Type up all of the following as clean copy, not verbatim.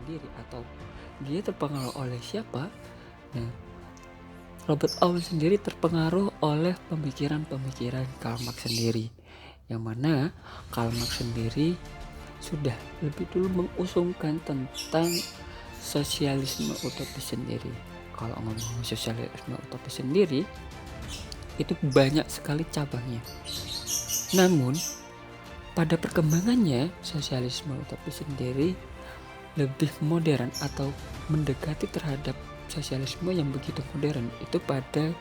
sendiri atau dia terpengaruh oleh siapa? Nah, Robert Owen sendiri terpengaruh oleh pemikiran-pemikiran Karl Marx sendiri, yang mana Karl Marx sendiri sudah lebih dulu mengusungkan tentang sosialisme utopis sendiri. Kalau ngomong sosialisme utopis sendiri, itu banyak sekali cabangnya. Namun, pada perkembangannya, sosialisme utopis sendiri lebih modern atau mendekati terhadap sosialisme yang begitu modern itu pada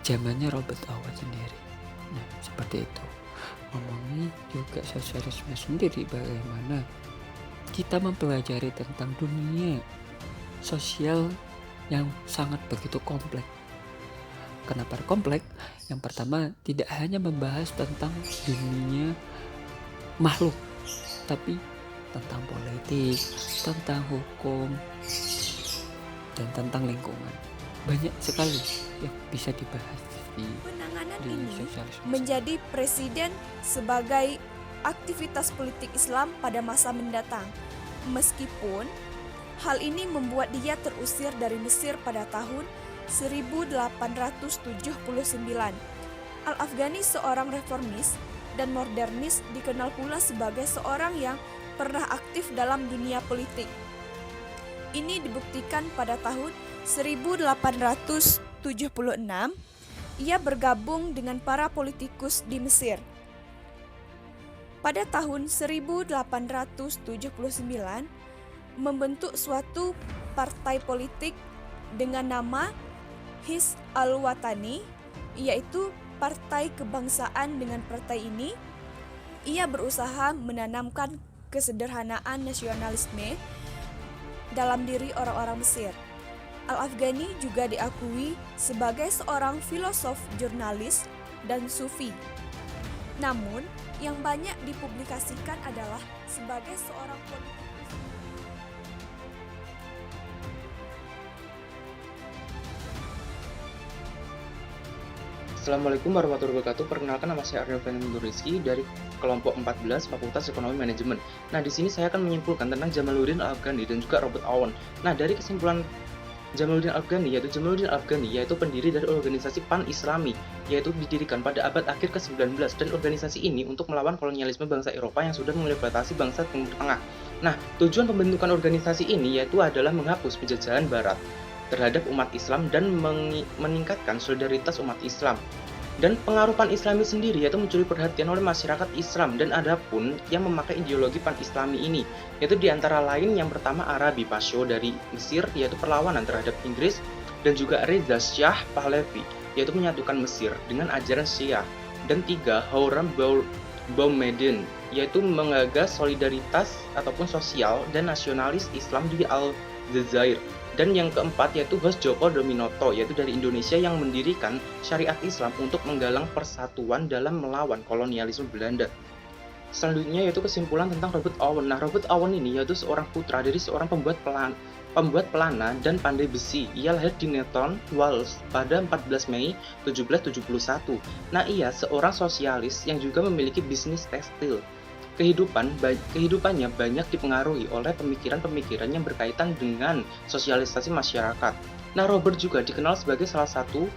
zamannya Robert Owen sendiri. Nah, seperti itu. Ngomongin juga sosialisme sendiri, bagaimana kita mempelajari tentang dunia sosial yang sangat begitu kompleks. Kenapa kompleks? Yang pertama, tidak hanya membahas tentang dunia makhluk, tapi tentang politik, tentang hukum, dan tentang lingkungan. Banyak sekali yang bisa dibahas di Penanganan dunia ini sosialisme. menjadi presiden sebagai aktivitas politik Islam pada masa mendatang. Meskipun hal ini membuat dia terusir dari Mesir pada tahun 1879. Al-Afghani, seorang reformis dan modernis, dikenal pula sebagai seorang yang pernah aktif dalam dunia politik. Ini dibuktikan pada tahun 1876 ia bergabung dengan para politikus di Mesir. Pada tahun 1879 membentuk suatu partai politik dengan nama Hizb al-Watani, yaitu partai kebangsaan. Dengan partai ini ia berusaha menanamkan kesederhanaan nasionalisme dalam diri orang-orang Mesir. Al-Afghani juga diakui sebagai seorang filosof, jurnalis, dan sufi. Namun, yang banyak dipublikasikan adalah sebagai seorang politikus. Assalamualaikum warahmatullahi wabarakatuh. Perkenalkan, nama saya Aryo Fernando Rizky dari kelompok 14 Fakultas Ekonomi Manajemen. Nah, di sini saya akan menyimpulkan tentang Jamaluddin Al-Afghani dan juga Robert Owen. Nah, dari kesimpulan Jamaluddin Al-Afghani yaitu pendiri dari organisasi Pan-Islami, yaitu didirikan pada abad akhir ke-19, dan organisasi ini untuk melawan kolonialisme bangsa Eropa yang sudah mengeksploitasi bangsa Timur Tengah. Nah, tujuan pembentukan organisasi ini yaitu adalah menghapus penjajahan Barat terhadap umat Islam dan meningkatkan solidaritas umat Islam. Dan pengaruh Pan-Islami sendiri yaitu mencuri perhatian oleh masyarakat Islam, dan ada pun yang memakai ideologi Pan-Islami ini, yaitu diantara lain yang pertama Arabi Pasha dari Mesir, yaitu perlawanan terhadap Inggris, dan juga Reza Shah Pahlavi, yaitu menyatukan Mesir dengan ajaran Syiah, dan tiga Hauram Boumediene, yaitu menggagas solidaritas ataupun sosial dan nasionalis Islam di Aljazair. Dan yang keempat yaitu Hos Djoko Dominoto, yaitu dari Indonesia, yang mendirikan syariat Islam untuk menggalang persatuan dalam melawan kolonialisme Belanda. Selanjutnya yaitu kesimpulan tentang Robert Owen. Nah, Robert Owen ini yaitu seorang putra dari seorang pembuat pelana dan pandai besi. Ia lahir di Newton, Wales pada 14 Mei 1771. Nah, ia seorang sosialis yang juga memiliki bisnis tekstil. Kehidupannya banyak dipengaruhi oleh pemikiran-pemikiran yang berkaitan dengan sosialisasi masyarakat. Nah, Robert juga dikenal sebagai salah satu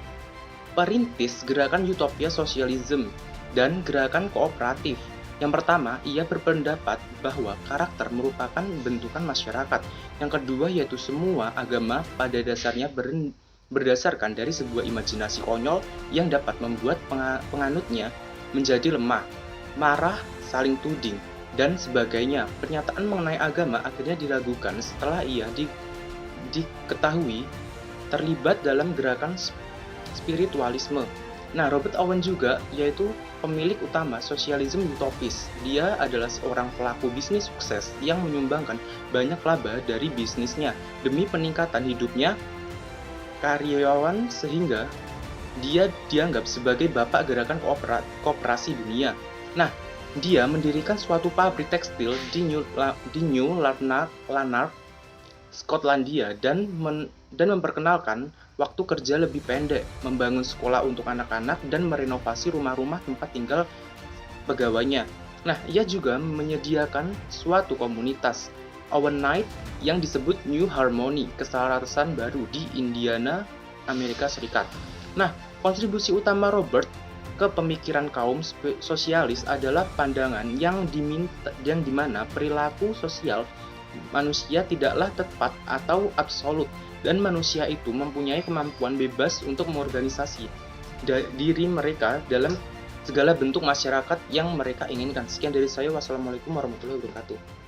perintis gerakan utopia sosialisme dan gerakan kooperatif. Yang pertama, ia berpendapat bahwa karakter merupakan bentukan masyarakat. Yang kedua yaitu semua agama pada dasarnya berdasarkan dari sebuah imajinasi konyol yang dapat membuat penganutnya menjadi lemah, marah, saling tuding, dan sebagainya. Pernyataan mengenai agama akhirnya diragukan setelah ia diketahui terlibat dalam gerakan spiritualisme. Nah, Robert Owen juga yaitu pemilik utama sosialisme utopis. Dia adalah seorang pelaku bisnis sukses yang menyumbangkan banyak laba dari bisnisnya demi peningkatan hidupnya karyawan, sehingga dia dianggap sebagai bapak gerakan kooperasi dunia. Nah, dia mendirikan suatu pabrik tekstil di New Lanark, Skotlandia, dan memperkenalkan waktu kerja lebih pendek, membangun sekolah untuk anak-anak, dan merenovasi rumah-rumah tempat tinggal pegawainya. Nah, ia juga menyediakan suatu komunitas Owen Knight yang disebut New Harmony, keselarasan baru di Indiana, Amerika Serikat. Nah, kontribusi utama Robert ke pemikiran kaum sosialis adalah pandangan yang dimana perilaku sosial manusia tidaklah tepat atau absolut, dan manusia itu mempunyai kemampuan bebas untuk mengorganisasi diri mereka dalam segala bentuk masyarakat yang mereka inginkan. Sekian dari saya. Wassalamualaikum warahmatullahi wabarakatuh.